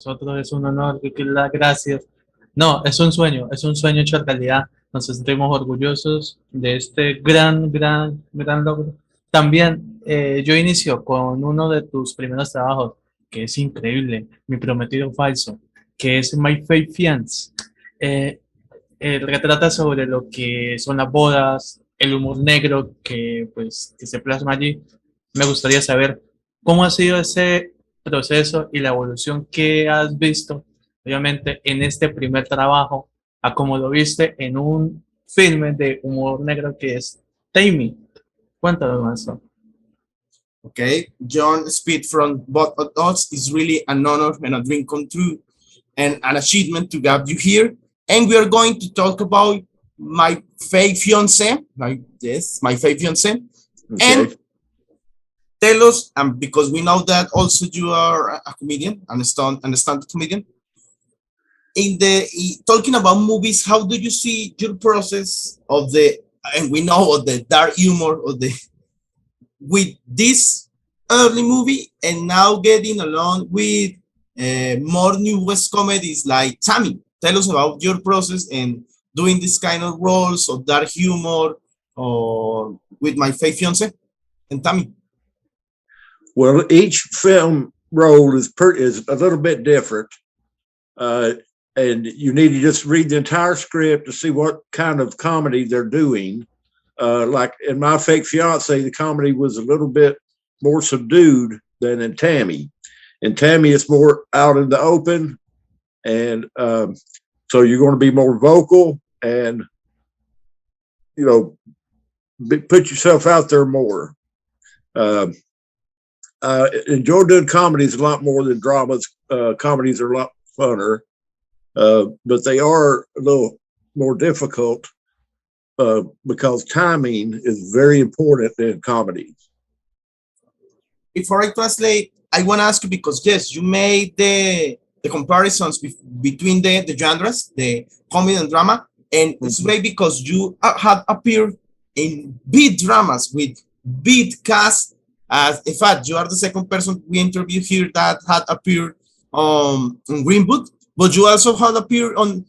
nosotros es un honor y que las gracias. No, es un sueño hecho realidad. Nos sentimos orgullosos de este gran logro. También yo inicio con uno de tus primeros trabajos, que es increíble, Mi Prometido Falso, que es My Fake Fiance. Eh, Retrata sobre lo que son las bodas, el humor negro que, pues, que se plasma allí. Me gustaría saber cómo ha sido ese proceso y la evolución que has visto, obviamente, en este primer trabajo, a como lo viste en un filme de humor negro que es Tammy. Cuéntanos más. Okay, John, speed from both of us is really an honor and a dream come true and an achievement to have you here. And we are going to talk about my fake fiance, my fake fiance, okay. And tell us, because we know that also you are a comedian, and a stand-up comedian. In the talking about movies, how do you see your process of the, and we know of the dark humor of the, with this early movie and now getting along with more newest comedies like Tammy? Tell us about your process and doing this kind of roles of dark humor or with my fake fiance and Tammy. Well, each film role is a little bit different. And you need to just read the entire script to see what kind of comedy they're doing. Like in My Fake Fiance, the comedy was a little bit more subdued than in Tammy. In Tammy, it's more out in the open. And so you're going to be more vocal and, you know, put yourself out there more. Enjoy doing comedies a lot more than dramas. Comedies are a lot funner, but they are a little more difficult because timing is very important in comedies. Before I translate, I want to ask you, because yes, you made the comparisons between the genres, the comedy and drama, and it's great because you had appeared in big dramas with big cast. In fact, you are the second person we interviewed here that had appeared on Greenwood, but you also had appeared on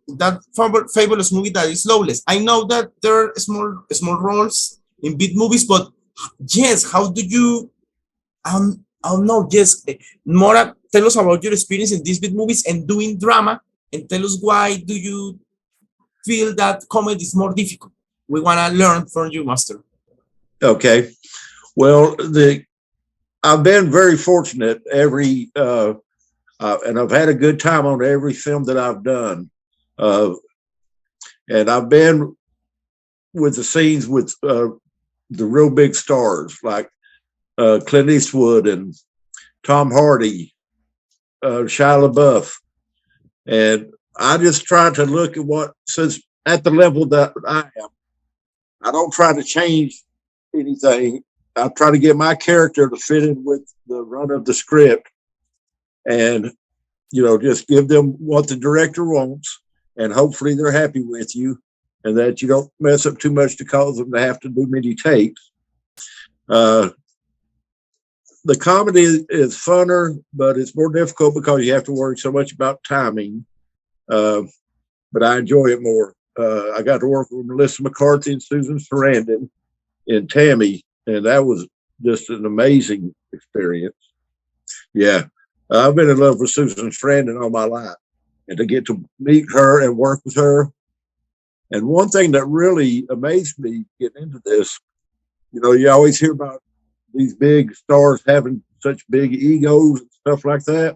that fabulous movie that is Lawless. I know that there are small roles in big movies, but yes, how do you? I don't know. Yes, Mora, tell us about your experience in these big movies and doing drama, and tell us why do you feel that comedy is more difficult. We want to learn from you, Master. Okay. Well, I've been very fortunate and I've had a good time on every film that I've done. And I've been with the scenes with the real big stars like Clint Eastwood and Tom Hardy, Shia LaBeouf. And I just try to look at since at the level that I am, I don't try to change anything. I try to get my character to fit in with the run of the script and, you know, just give them what the director wants and hopefully they're happy with you and that you don't mess up too much to cause them to have to do many takes. The comedy is funner, but it's more difficult because you have to worry so much about timing. But I enjoy it more. I got to work with Melissa McCarthy and Susan Sarandon in Tammy. And that was just an amazing experience. Yeah, I've been in love with Susan Sarandon all my life. And to get to meet her and work with her. And one thing that really amazed me getting into this, you know, you always hear about these big stars having such big egos and stuff like that.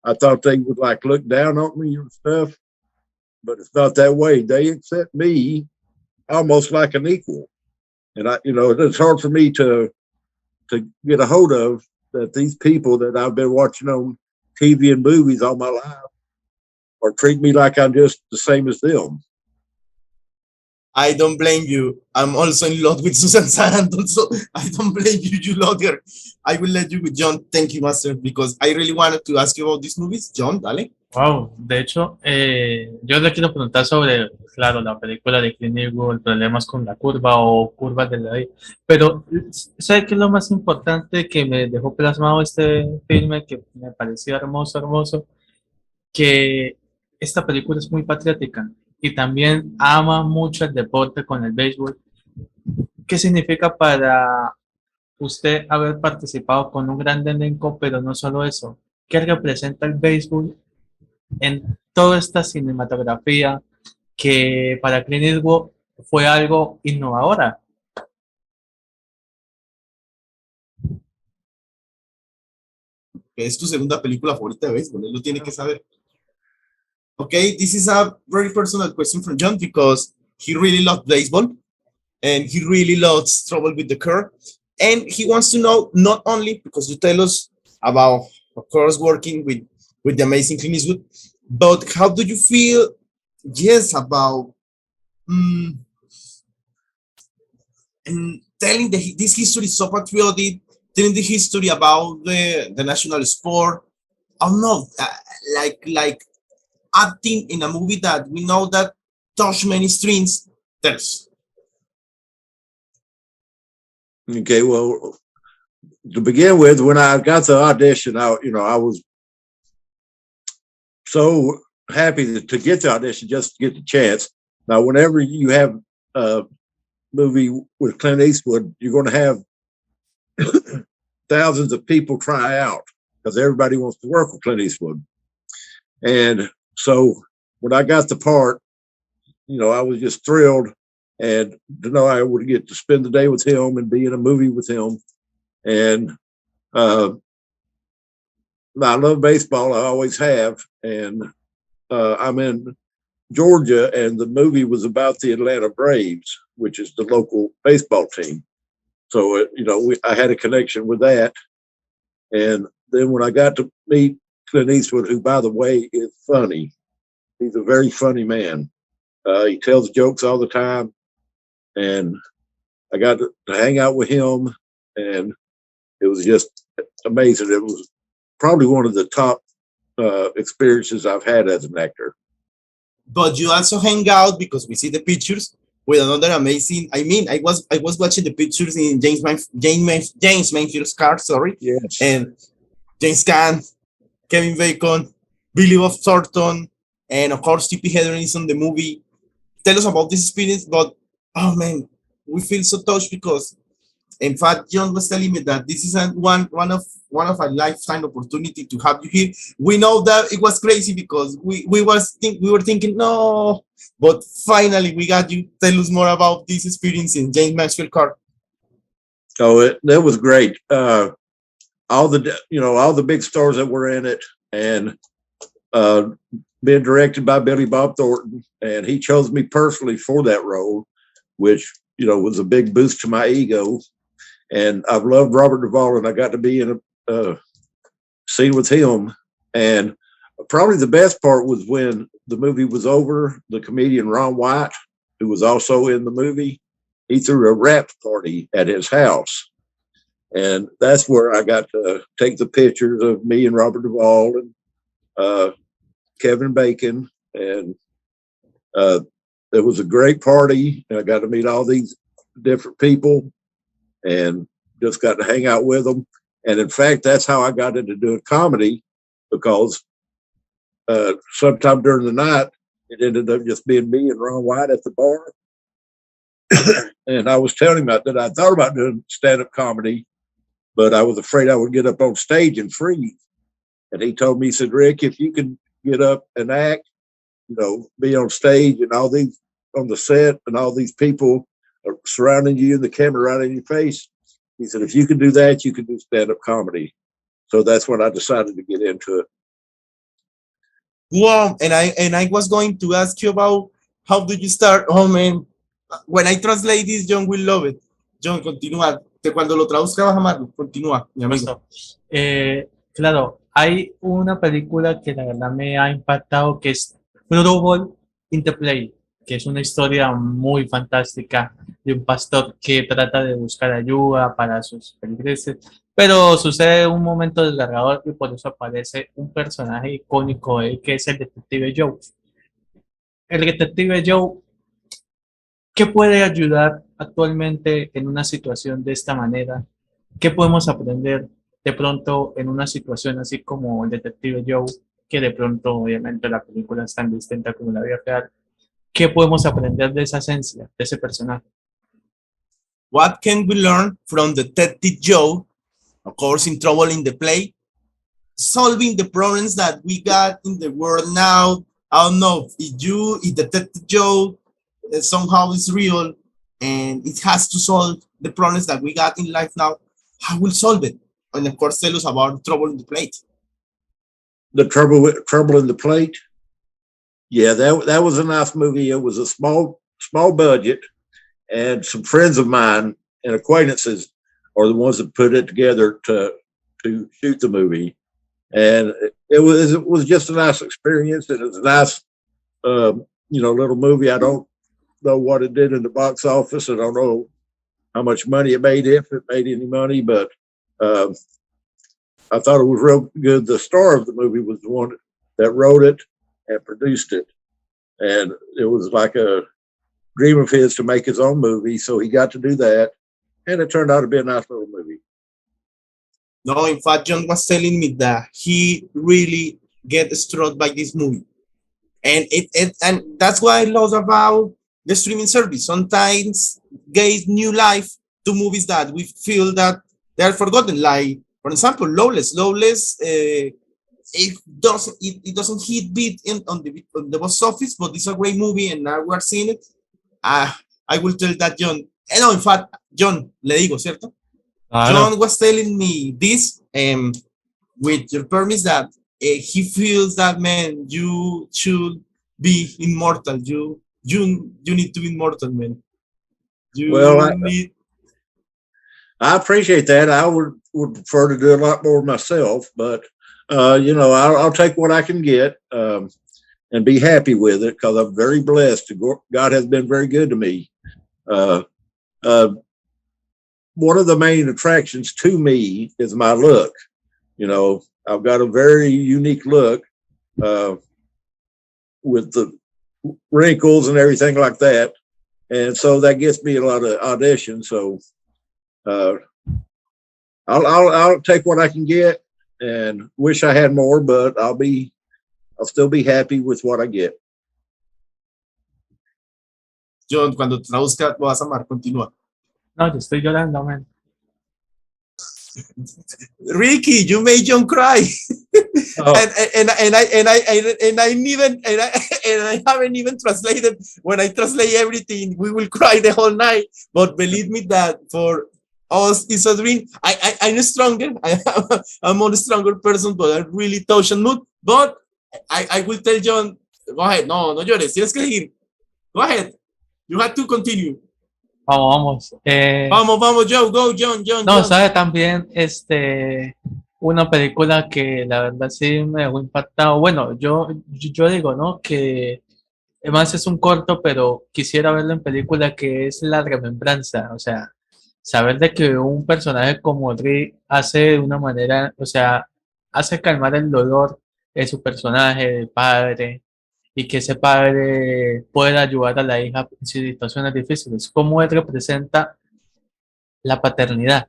I thought they would like look down on me and stuff. But it's not that way. They accept me almost like an equal. And it's hard for me to get a hold of that these people that I've been watching on TV and movies all my life or treat me like I'm just the same as them. I don't blame you. I'm also in love with Susan Sarandon, so I don't blame you. You love her. I will let you with John. Thank you, Master, because I really wanted to ask you about these movies. John, dale. Wow, de hecho, yo le quiero preguntar sobre, claro, la película de Clint Eastwood, problemas con la curva o curvas de la vida, pero ¿sabe qué es lo más importante que me dejó plasmado este filme, que me pareció hermoso, hermoso? Que esta película es muy patriótica y también ama mucho el deporte con el béisbol. ¿Qué significa para usted haber participado con un gran elenco, pero no solo eso? ¿Qué representa el béisbol en toda esta cinematografía que para Clint Eastwood fue algo innovadora? Que es tu segunda película favorita de béisbol, él lo tiene que saber. Okay, this is a very personal question from John because he really loves baseball and he really loves Trouble with the Curve. And he wants to know not only because you tell us about, of course, working with the amazing Clint Eastwood, but how do you feel, yes, about and telling this history so patriotic, telling the history about the national sport. I don't know, like acting in a movie that we know that touch many strings. There's Okay, well, to begin with, when I got the audition, I was so happy to get the audition, just to get the chance. Now, whenever you have a movie with Clint Eastwood, you're going to have thousands of people try out because everybody wants to work with Clint Eastwood. And so when I got the part, I was just thrilled, and to know I would get to spend the day with him and be in a movie with him. And I love baseball. I always have. And I'm in Georgia, and the movie was about the Atlanta Braves, which is the local baseball team. So, I had a connection with that. And then when I got to meet Clint Eastwood, who, by the way, is funny, he's a very funny man. He tells jokes all the time. And I got to hang out with him, and it was just amazing. It was probably one of the top experiences I've had as an actor. But you also hang out because we see the pictures with another amazing. I mean, I was watching the pictures in James Manfield's car, sorry, Yes. and James Caan, Kevin Bacon, Billy Bob Thornton, and of course Tippi Hedren is on the movie. Tell us about this experience, but oh man, we feel so touched because, in fact, John was telling me that this is one of a lifetime opportunity to have you here. We know that it was crazy because we were thinking no, but finally we got you. Tell us more about this experience in James Maxwell Car. Oh, that was great. All the big stars that were in it, and being directed by Billy Bob Thornton, and he chose me personally for that role, which was a big boost to my ego. And I've loved Robert Duvall, and I got to be in a scene with him. And probably the best part was when the movie was over, the comedian Ron White, who was also in the movie, he threw a rap party at his house. And that's where I got to take the pictures of me and Robert Duvall and Kevin Bacon. And it was a great party. And I got to meet all these different people and just got to hang out with them. And in fact, that's how I got into doing comedy, because sometime during the night, it ended up just being me and Ron White at the bar. And I was telling him that I thought about doing stand-up comedy, but I was afraid I would get up on stage and freeze. And he told me, he said, Rick, if you can get up and act, be on stage and all these on the set and all these people are surrounding you and the camera right in your face. He said, if you can do that, you can do stand-up comedy. So that's when I decided to get into it. Wow, and I was going to ask you about how did you start? Oh man, when I translate this, John will love it. John, continúa. Que cuando lo traduzca vas a amarlo. Continúa, mi amigo. Claro, hay una película que la verdad me ha impactado, que es Football in the Play, que es una historia muy fantástica de un pastor que trata de buscar ayuda para sus feligreses, Pero sucede un momento desgarrador y por eso aparece un personaje icónico de él, que es el detective Joe. El detective Joe, ¿qué puede ayudar actualmente en una situación de esta manera? ¿Qué podemos aprender de pronto en una situación así como el detective Joe, que de pronto obviamente la película es tan distinta como la vida real? ¿Qué podemos aprender de esa esencia, de ese personaje? What can we learn from Detective Joe, of course, in Trouble in the Play, solving the problems that we got in the world now? I don't know if Detective Joe somehow is real and it has to solve the problems that we got in life now. How will solve it? And of course, tell us about Trouble in the Plate. The Trouble in the Plate. Yeah, that was a nice movie. It was a small budget, and some friends of mine and acquaintances are the ones that put it together to shoot the movie. And it was just a nice experience. And it was a nice, little movie. I don't know what it did in the box office. I don't know how much money it made, if it made any money, but I thought it was real good. The star of the movie was the one that wrote it and produced it. And it was like a dream of his to make his own movie. So he got to do that. And it turned out to be a nice little movie. No, in fact, John was telling me that he really get struck by this movie. And that's what I love about the streaming service. Sometimes gave new life to movies that we feel that they are forgotten. Like, for example, Lawless. It doesn't hit beat on the box office, but it's a great movie, and now we're seeing it. I will tell that John. No, in fact, John, le digo, ¿cierto? Claro. John was telling me this, with your permission, that he feels that, man, you should be immortal. You need to be immortal, man. I appreciate that. I would prefer to do a lot more myself, but I'll take what I can get and be happy with it, because I'm very blessed. God has been very good to me. One of the main attractions to me is my look. I've got a very unique look with the wrinkles and everything like that. And so that gets me a lot of auditions. So I'll take what I can get and wish I had more, but I'll still be happy with what I get. John, cuando traduzca, lo vas a amar. Continúa. No, yo estoy llorando, man. Ricky, you made John cry. Oh. and I haven't even translated. When I translate everything, we will cry the whole night. But believe me that for us, it's a dream. I'm stronger. I'm a stronger person, but I'm really touched and moved. But I will tell John, go ahead. No llores. Tienes que seguir. Go ahead. You have to continue. Vamos. Vamos, Joe, go, John. No, sabe también una película que la verdad sí me dejó impactado. Bueno, yo digo, ¿no? Que además es un corto, pero quisiera verlo en película, que es La Remembranza. O sea, saber de que un personaje como Rick hace de una manera, o sea, hace calmar el dolor de su personaje, de padre, y que ese padre pueda ayudar a la hija en situaciones difíciles. Cómo él representa la paternidad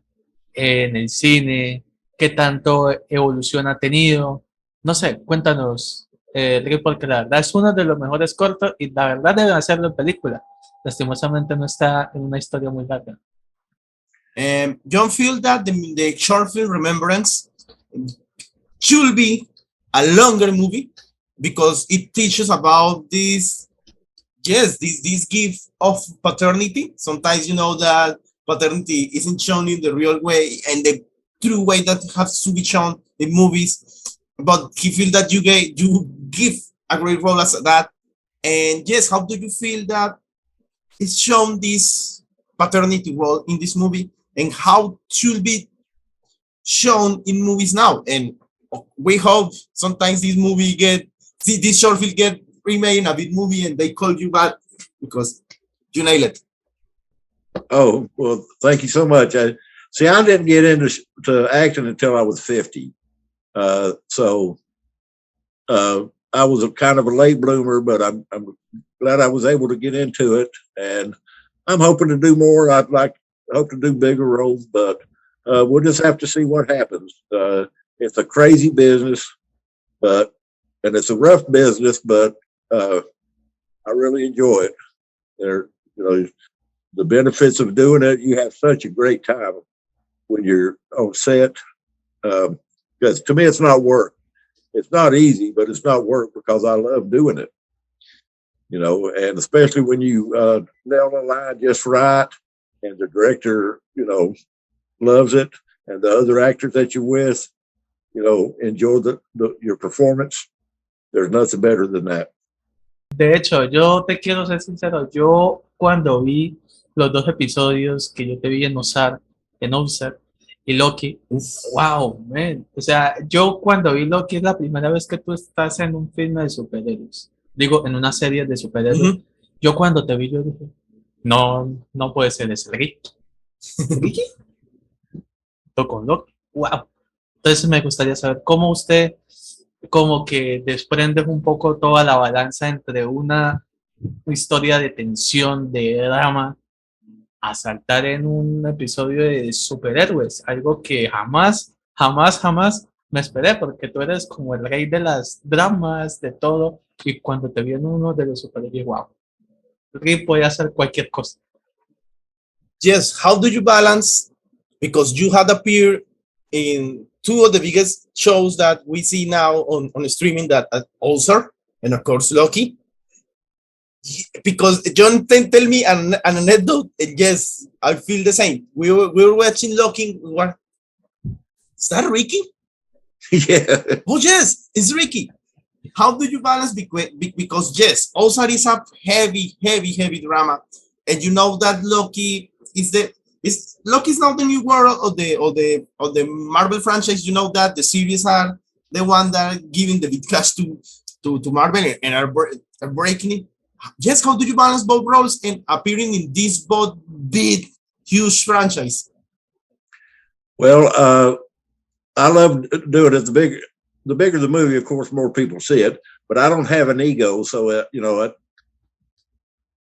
en el cine, qué tanto evolución ha tenido. No sé, cuéntanos, Rick, porque la verdad es uno de los mejores cortos y la verdad deben hacerlo en película. Lastimosamente no está en una historia muy larga. John feel that the short film Remembrance should be a longer movie, because it teaches about this gift of paternity. Sometimes that paternity isn't shown in the real way and the true way that has to be shown in movies. But he feels that you give a great role as that. And yes, how do you feel that it's shown this paternity role in this movie, and how should be shown in movies now? And we hope sometimes this short film get remade in a big movie and they call you back because you nailed it. Oh, well, thank you so much. See, I didn't get into to acting until I was 50. So I was a kind of a late bloomer, but I'm glad I was able to get into it, and I'm hoping to do more. Hope to do bigger roles, but we'll just have to see what happens. It's a crazy business, and it's a rough business, but I really enjoy it. The benefits of doing it, you have such a great time when you're on set. Because to me, it's not work. It's not easy, but it's not work because I love doing it. And especially when you nail the line just right, and the director, loves it, and the other actors that you're with, enjoy your performance. There's nothing better than that. De hecho, yo te quiero ser sincero, yo cuando vi los dos episodios que yo te vi en Ozark y Loki, wow, man. O sea, yo cuando vi Loki es la primera vez que tú estás en un filme de superhéroes. Digo, en una serie de superhéroes. Yo cuando te vi, yo dije, no puede ser ese Ricky. ¿Ricky? Con Loki. Wow. Entonces me gustaría saber cómo usted como que desprende un poco toda la balanza entre una historia de tensión, de drama, a saltar en un episodio de superhéroes, algo que jamás me esperé, porque tú eres como el rey de las dramas, de todo, y cuando te vi en uno de los superhéroes, wow, Rick puede hacer cualquier cosa. Yes, how do you balance, because you had appeared in two of the biggest shows that we see now on streaming, that Ozark and of course Loki. Because Jhon tell me an anecdote, and yes, I feel the same. We were watching Loki. Is that Ricky? Yeah. Oh yes, it's Ricky. How do you balance because yes, Ozark is a heavy drama, and you know that Loki is Loki's now the new world of the Marvel franchise. You know that the series are the one that are giving the big cash to Marvel and are breaking it. Yes, how do you balance both roles and appearing in this both big, huge franchise? Well, I love doing it. The bigger the movie, of course, more people see it. But I don't have an ego, so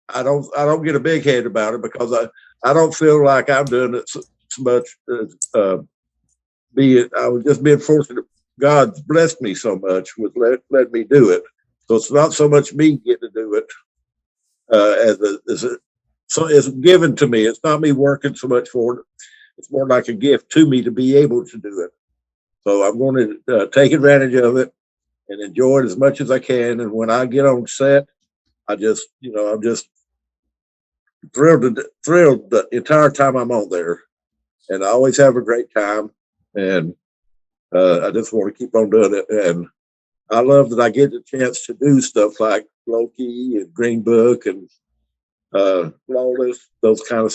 I don't get a big head about it, because I don't feel like I'm doing it so much. I was just being fortunate. God's blessed me so much with let me do it. So it's not so much me getting to do it so it's given to me. It's not me working so much for it. It's more like a gift to me to be able to do it. So I'm going to take advantage of it and enjoy it as much as I can. And when I get on set, I'm just thrilled the entire time I'm on there, and I always have a great time. And I just want to keep on doing it. And I love that I get the chance to do stuff like Loki and Green Book and Lawless, those kind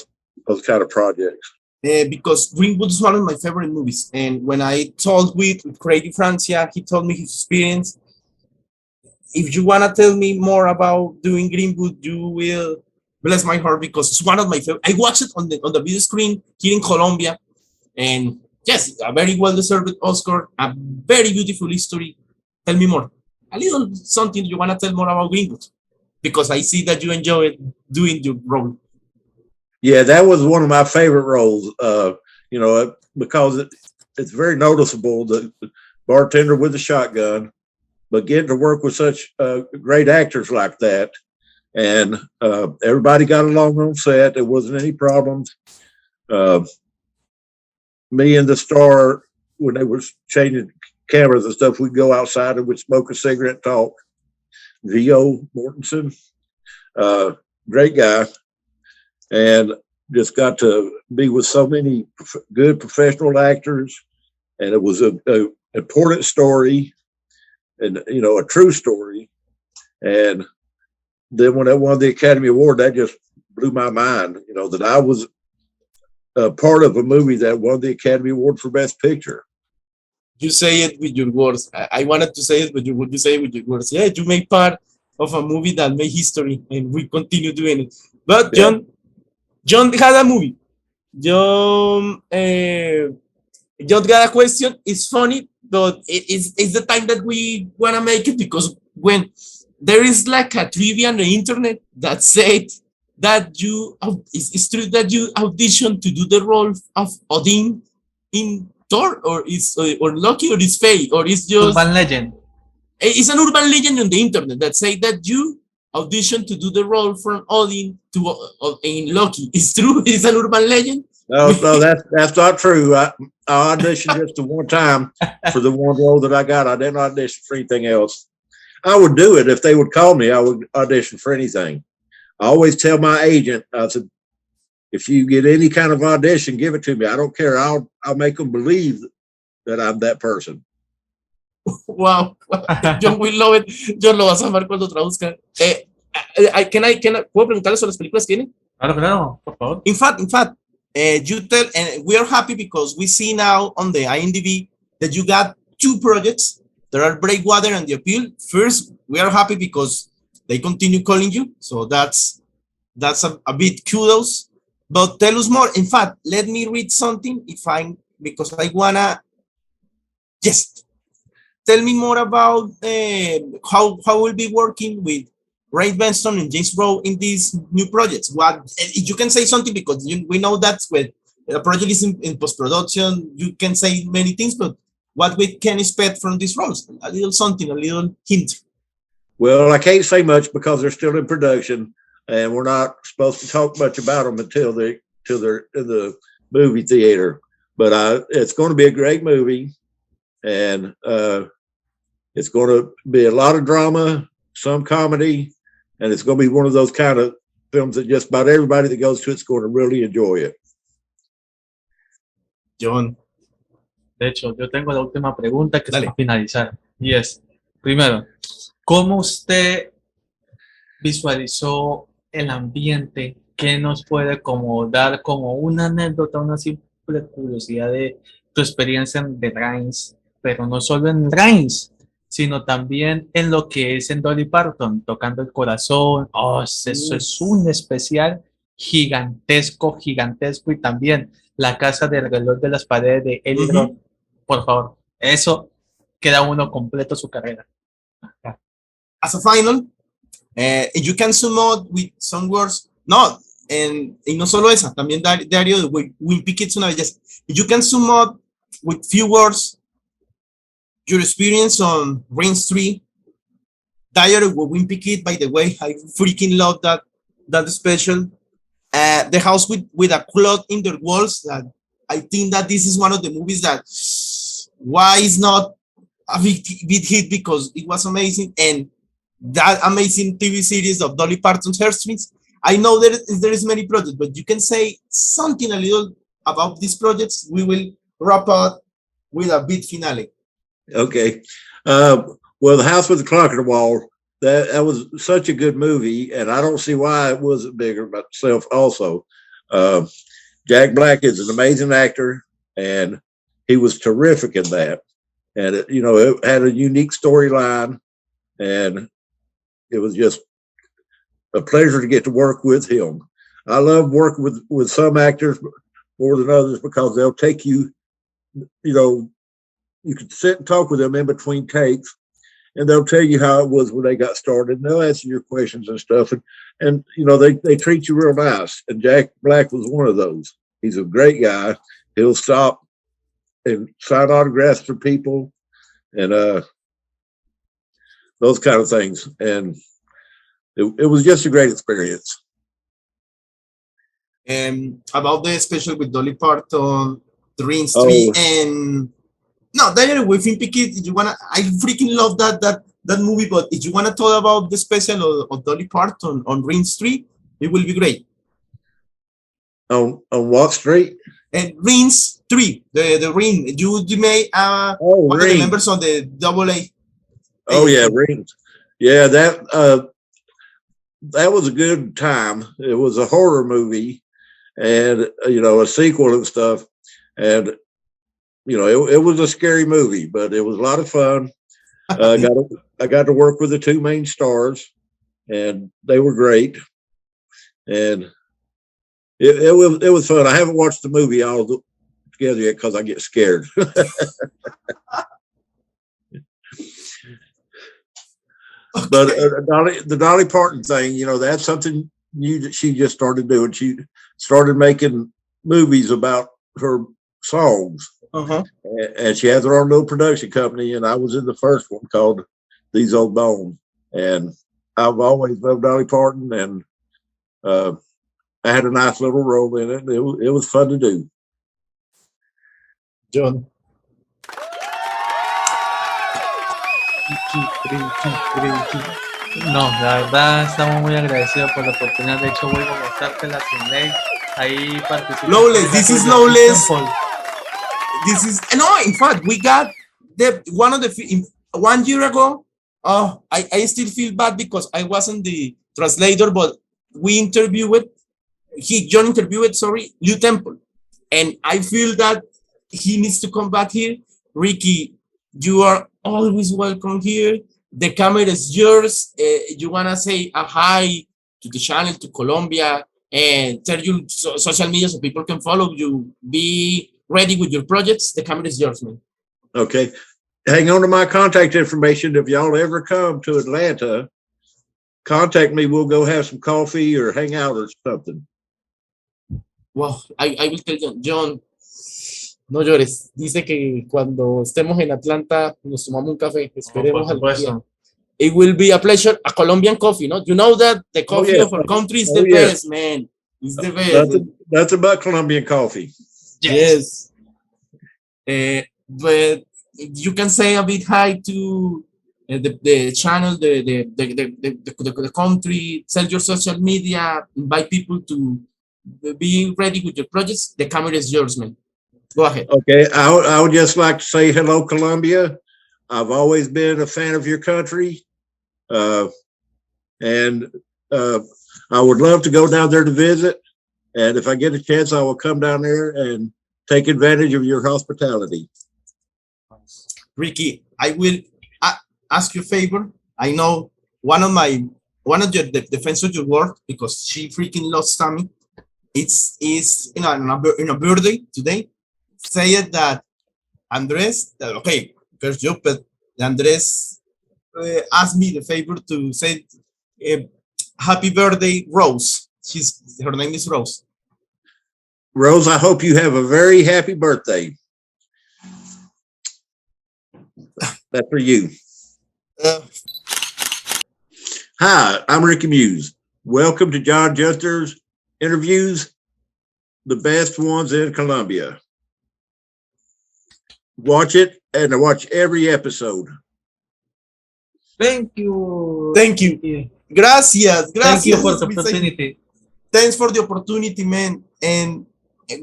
of projects. Because Greenwood is one of my favorite movies, and when I talked with Fake Fiancé, he told me his experience. If you wanna tell me more about doing Greenwood, you will bless my heart, because it's one of my favorite. I watched it on the video screen here in Colombia, and yes, a very well-deserved Oscar, a very beautiful history. Tell me more. A little something you want to tell more about Greenwood, because I see that you enjoy doing your role. Yeah, that was one of my favorite roles, because it's very noticeable, the bartender with a shotgun, but getting to work with such great actors like that. And everybody got along on set. There wasn't any problems. Me and the star, when they were changing cameras and stuff, we'd go outside and we'd smoke a cigarette and talk. V.O. Mortensen, great guy, and just got to be with so many good professional actors, and it was a important story, and a true story. And then when I won the Academy Award, that just blew my mind. That I was a part of a movie that won the Academy Award for Best Picture. You say it with your words. I wanted to say it, but you say it with your words. Yeah, you make part of a movie that made history, and we continue doing it. But Jhon had a movie John, John got a question. It's funny, but it's the time that we wanna make it because when there is like a trivia on the internet that said that it's true that you auditioned to do the role of Odin in Thor, or is or Loki, or is fake, or is just Urban Legend. it's an urban legend on the internet that say that you auditioned to do the role from Odin to in Loki. It's true. It's an urban legend. No, that's not true. I auditioned just the one time for the one role that I got. I didn't audition for anything else. I would do it if they would call me. I would audition for anything. I always tell my agent, I said, if you get any kind of audition, give it to me. I don't care. I'll make them believe that I'm that person. Wow, John will love it. John lo vas a amar cuando traduzca. ¿Puedo preguntarle sobre las películas que tienen? Claro, claro, por favor. In fact, you tell, and we are happy because we see now on the IMDb that you got 2 projects. There are Breakwater and The Appeal. First, we are happy because they continue calling you, so that's a bit kudos. But tell us more. In fact, let me read something because I wanna. Yes. Tell me more about how we'll be working with Ray Benson and James Rowe in these new projects. What you can say something because we know that's when the project is in post-production. You can say many things, but what we can expect from these roles? A little something, a little hint. Well, I can't say much because they're still in production, and we're not supposed to talk much about them until they're in the movie theater. But it's going to be a great movie, and it's going to be a lot of drama, some comedy, and it's going to be one of those kind of films that just about everybody that goes to it's going to really enjoy it. John. De hecho, yo tengo la última pregunta que es para finalizar. Y es, primero, ¿cómo usted visualizó el ambiente? ¿Qué nos puede como dar como una anécdota, una simple curiosidad de tu experiencia en The Reigns? Pero no solo en Reigns, sino también en lo que es en Dolly Parton, tocando el corazón. Oh, eso es un especial gigantesco, gigantesco. Y también la casa del reloj de las paredes de Eli Roth. Por favor, eso queda uno completo su carrera. As a final, you can sum up with some words. No, y no solo esa, también Diario de Wimpy Kid es una belleza. You can sum up with few words your experience on Reigns 3. Diary of Wimpy Kid, by the way, I freaking love that special. The house with a clock in the walls. That I think that this is one of the movies that why is not a big hit because it was amazing, and that amazing TV series of Dolly Parton's Heartstrings. I know there is many projects, but you can say something a little about these projects. We will wrap up with a big finale. Okay. Well, The House with the Clock in the Wall, that was such a good movie, and I don't see why it wasn't bigger myself also. Jack Black is an amazing actor, and he was terrific in that. And, it had a unique storyline, and it was just a pleasure to get to work with him. I love working with some actors more than others because they'll take you, you can sit and talk with them in between takes, and they'll tell you how it was when they got started, and they'll answer your questions and stuff. And they treat you real nice. And Jack Black was one of those. He's a great guy. He'll stop and sign autographs for people and those kind of things. And it was just a great experience. About the special with Dolly Parton, the Reigns 3, and no, Diary with Wimpy Kid. I freaking love that movie. But if you wanna talk about the special of Dolly Parton on Reigns 3, it will be great. On what street? And Reigns 3, the ring. You made one of the members on the AA. Oh yeah, Reigns. Yeah, that was a good time. It was a horror movie, and a sequel and stuff, and it was a scary movie, but it was a lot of fun. I got to work with the 2 main stars, and they were great. And it was fun. I haven't watched the movie all together yet because I get scared. But the Dolly Parton thing, you know, that's something new that she just started doing. She started making movies about her songs. And she has her own little production company, and I was in the first one called These Old Bones. And I've always loved Dolly Parton, and I had a nice little role in it. It was fun to do. Jhon. No, la verdad estamos muy agradecidos por la oportunidad. De hecho, voy a mostrártela sin ley. Ahí participa. Lawless, this is Lawless. This is no. In fact, we got one of the 1 year ago. I still feel bad because I wasn't the translator, but we interviewed. Jhon interviewed. Sorry, Liu Temple, and I feel that he needs to come back here. Ricky, you are always welcome here. The camera is yours. You wanna say a hi to the channel, to Colombia, and tell your social media so people can follow you. Be ready with your projects. The camera is yours, man. Okay. Hang on to my contact information. If y'all ever come to Atlanta, contact me. We'll go have some coffee or hang out or something. Well, I will tell Jhon, no llores. Dice que cuando estemos en Atlanta nos tomamos un café. Esperemos algún día. It will be a pleasure. A Colombian coffee, no? You know that the coffee of our country is the best, man. It's the best. Nothing but Colombian coffee. Yes. But you can say a bit hi to the channel, the country, sell your social media, invite people to be ready with your projects. The camera is yours, man. Go ahead. Okay, I would just like to say hello, Colombia. I've always been a fan of your country, and I would love to go down there to visit. And if I get a chance, I will come down there and take advantage of your hospitality. Ricky, I will ask you a favor. I know one of your defense of your work, because she freaking loves Tammy. It's in a birthday today. Say it that Andres, okay, first job, but Andres asked me the favor to say happy birthday, Rose. Her name is Rose. Rose, I hope you have a very happy birthday. That's for you. Hi, I'm Ricky Muse. Welcome to Jhon Jatenjor's interviews, the best ones in Colombia. Watch it and watch every episode. Thank you. Thank you. Gracias. Thank you for the opportunity. Thanks for the opportunity, man. And it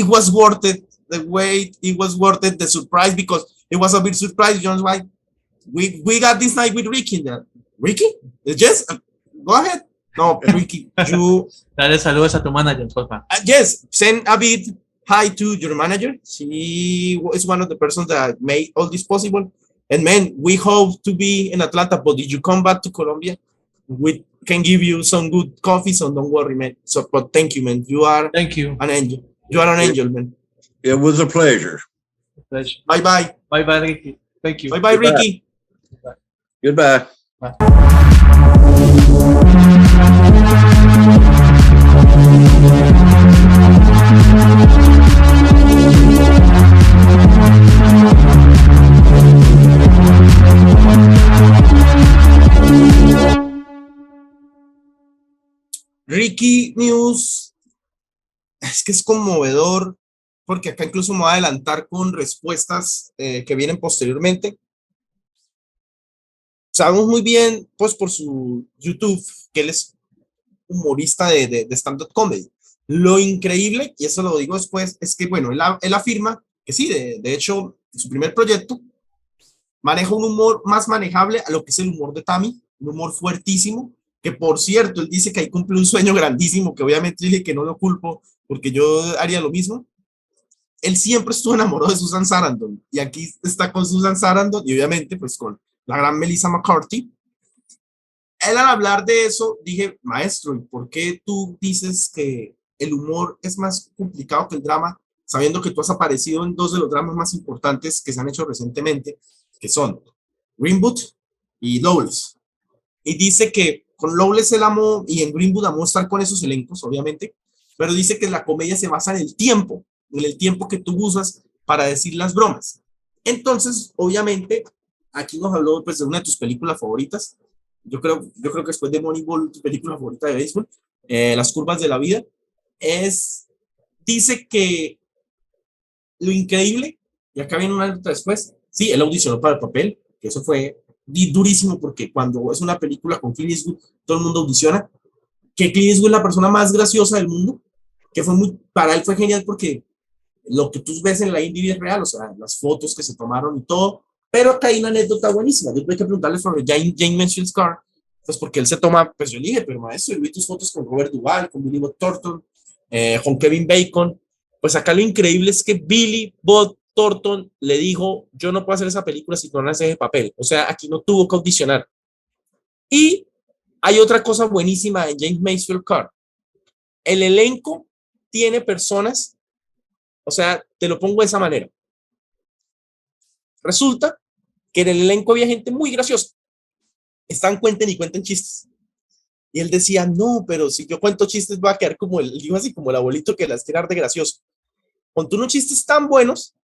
was worth it. The wait, it was worth it. The surprise, because it was a big surprise. John's like, we got this night with Ricky in there. Ricky? Yes, go ahead. No, Ricky, you. Dale saludos a tu manager, por favor. Yes, send a bit hi to your manager. She is one of the persons that made all this possible. And man, we hope to be in Atlanta, but did you come back to Colombia? We can give you some good coffee, so don't worry, man. So, but thank you, man. You are Thank you. an angel. You are an angel, man. It was a pleasure. Bye bye. Bye bye, Ricky. Thank you. Bye bye, Ricky. Goodbye. Ricky Muse, es que es conmovedor, porque acá incluso me voy a adelantar con respuestas que vienen posteriormente. Sabemos muy bien, pues por su YouTube, que él es humorista de stand-up comedy. Lo increíble, y eso lo digo después, es que, bueno, él afirma que sí, de hecho, su primer proyecto maneja un humor más manejable a lo que es el humor de Tammy, un humor fuertísimo, que por cierto, él dice que ahí cumple un sueño grandísimo, que obviamente dije que no lo culpo, porque yo haría lo mismo. Él siempre estuvo enamorado de Susan Sarandon, y aquí está con Susan Sarandon, y obviamente pues con la gran Melissa McCarthy. Él al hablar de eso, dije, maestro, ¿y por qué tú dices que el humor es más complicado que el drama, sabiendo que tú has aparecido en dos de los dramas más importantes que se han hecho recientemente, que son Greenwood y Lawless. Y dice que con Lawless él amó, y en Greenwood amó estar con esos elencos, obviamente, pero dice que la comedia se basa en el tiempo que tú usas para decir las bromas. Entonces, obviamente, aquí nos habló pues, de una de tus películas favoritas. Yo creo que después de Moneyball, tu película favorita de béisbol, Las curvas de la vida, dice que lo increíble, y acá viene una anécdota después, sí, él audicionó para el papel, que eso fue durísimo porque cuando es una película con Clint Eastwood, todo el mundo audiciona, que Clint Eastwood es la persona más graciosa del mundo, que para él fue genial porque lo que tú ves en la indie es real, o sea, las fotos que se tomaron y todo, pero acá hay una anécdota buenísima. Yo tuve que preguntarle sobre Jane Maxwell Car, pues porque él se toma, pues yo le dije, pero maestro, yo vi tus fotos con Robert Duvall, con Billy Bob Thornton, con Kevin Bacon. Pues acá lo increíble es que Billy Bob Thornton le dijo, yo no puedo hacer esa película si no haces ese papel. O sea, aquí no tuvo que audicionar. Y hay otra cosa buenísima en James Maxwell Car. El elenco tiene personas, o sea, te lo pongo de esa manera. Resulta que en el elenco había gente muy graciosa. Están cuenten y cuenten chistes. Y él decía, no, pero si yo cuento chistes va a quedar como digo así, como el abuelito que las tirar de gracioso. Contó unos chistes tan buenos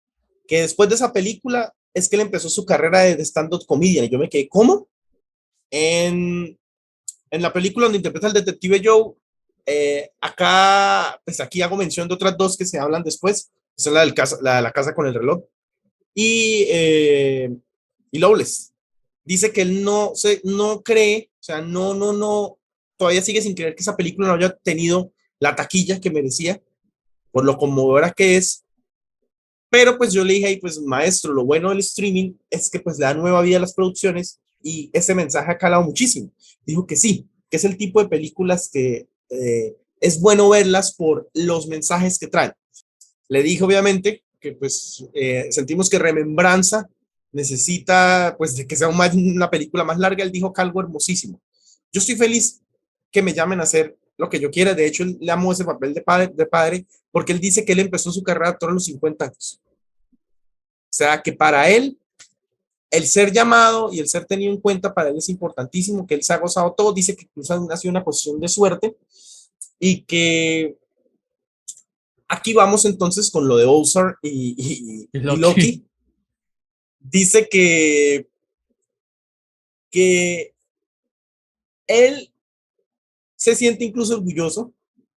que después de esa película es que él empezó su carrera de stand-up comedian. Y yo me quedé, ¿cómo? En la película donde interpreta al detective Joe, pues aquí hago mención de otras dos que se hablan después. Esa es la casa con el reloj. Y Lawless. Dice que él no cree, o sea, no, todavía sigue sin creer que esa película no haya tenido la taquilla que merecía, por lo conmovedora que es. Pero pues yo le dije, pues maestro, lo bueno del streaming es que pues le da nueva vida a las producciones y ese mensaje ha calado muchísimo. Dijo que sí, que es el tipo de películas que es bueno verlas por los mensajes que traen. Le dije obviamente que pues sentimos que Remembrance necesita pues de que sea una película más larga. Él dijo que algo hermosísimo. Yo estoy feliz que me llamen a hacer lo que yo quiera. De hecho, él le amo ese papel de padre porque él dice que él empezó su carrera actor a los 50 años. O sea, que para él, el ser llamado y el ser tenido en cuenta para él es importantísimo, que él se ha gozado todo. Dice que incluso ha sido una posición de suerte y que aquí vamos entonces con lo de Ozark y Loki. Dice que él se siente incluso orgulloso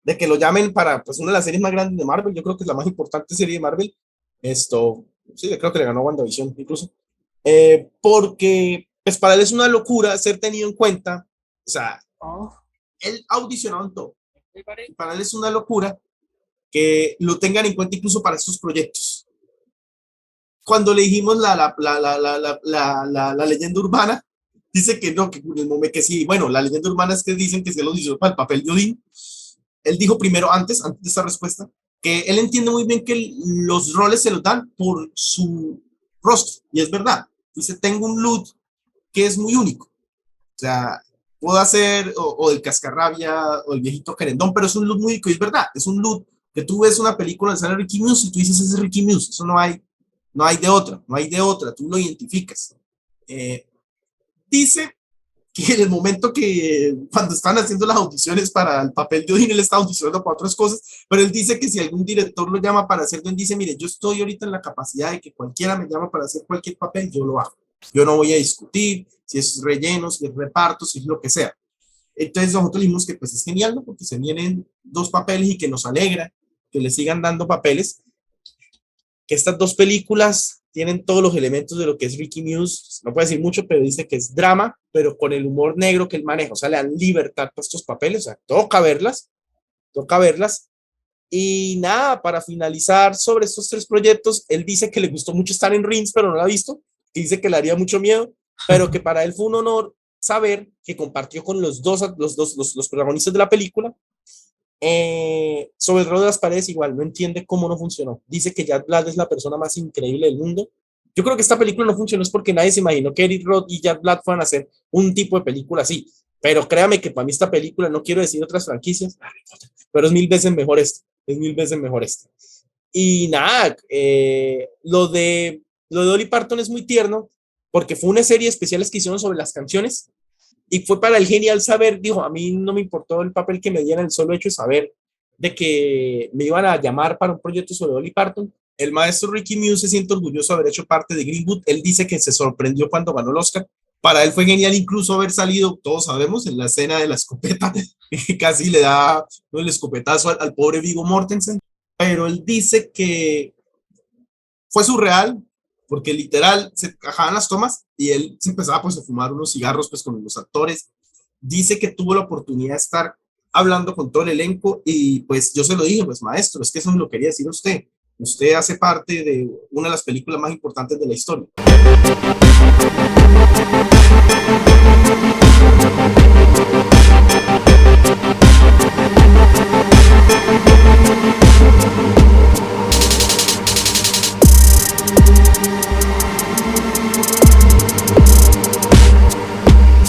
de que lo llamen para pues, una de las series más grandes de Marvel. Yo creo que es la más importante serie de Marvel. Sí, creo que le ganó WandaVision incluso. Porque pues para él es una locura ser tenido en cuenta. O sea, él audicionó en todo. Para él es una locura que lo tengan en cuenta incluso para estos proyectos. Cuando le dijimos la leyenda urbana, dice que no, que en el momento que sí. Bueno, la leyenda urbana es que dicen que se lo audicionó para el papel de Odín. Él dijo primero, antes de esta respuesta, que él entiende muy bien que los roles se los dan por su rostro, y es verdad. Dice, tengo un look que es muy único. O sea, puedo hacer o el cascarrabia o el viejito querendón, pero es un look muy único, y es verdad. Es un look que tú ves una película de sale Ricky Muse y tú dices, ese es Ricky Muse. Eso no hay de otra, tú lo identificas. Dice que en el momento que cuando están haciendo las audiciones para el papel de Odín, él está audicionando para otras cosas, pero él dice que si algún director lo llama para hacer, él dice, mire, yo estoy ahorita en la capacidad de que cualquiera me llama para hacer cualquier papel, yo lo hago. Yo no voy a discutir si es relleno, si es reparto, si es lo que sea. Entonces nosotros dijimos que pues es genial, ¿no? Porque se vienen dos papeles y que nos alegra que le sigan dando papeles, que estas dos películas tienen todos los elementos de lo que es Ricky Muse. No puede decir mucho, pero dice que es drama, pero con el humor negro que él maneja. O sea, le dan libertad para estos papeles. O sea, toca verlas. Y nada, para finalizar sobre estos tres proyectos, él dice que le gustó mucho estar en Rings, pero no la ha visto. Que dice que le haría mucho miedo, pero que para él fue un honor saber que compartió con los protagonistas de la película. Sobre el rol de las paredes igual, no entiende cómo no funcionó. Dice que Jack Black es la persona más increíble del mundo. Yo creo que esta película no funcionó es porque nadie se imaginó que Eric Roth y Jack Black fueran a hacer un tipo de película así. pero créame que para mí esta película, no quiero decir otras franquicias, pero es mil veces mejor esta, es mil veces mejor esta. Y nada, lo de Dolly Parton es muy tierno, porque fue una serie de especiales que hicieron sobre las canciones, y fue para el genial saber, dijo, a mí no me importó el papel que me dieran, el solo hecho de saber de que me iban a llamar para un proyecto sobre Dolly Parton. El maestro Ricky Muse se siente orgulloso de haber hecho parte de Greenwood. Él dice que se sorprendió cuando ganó el Oscar. Para él fue genial incluso haber salido, todos sabemos, en la escena de la escopeta, que casi le da el escopetazo al pobre Viggo Mortensen. Pero él dice que fue surreal, porque literal se cajaban las tomas y él se empezaba pues a fumar unos cigarros pues con los actores. Dice que tuvo la oportunidad de estar hablando con todo el elenco y pues yo se lo dije, pues maestro, es que eso me lo quería decir a usted. Usted hace parte de una de las películas más importantes de la historia.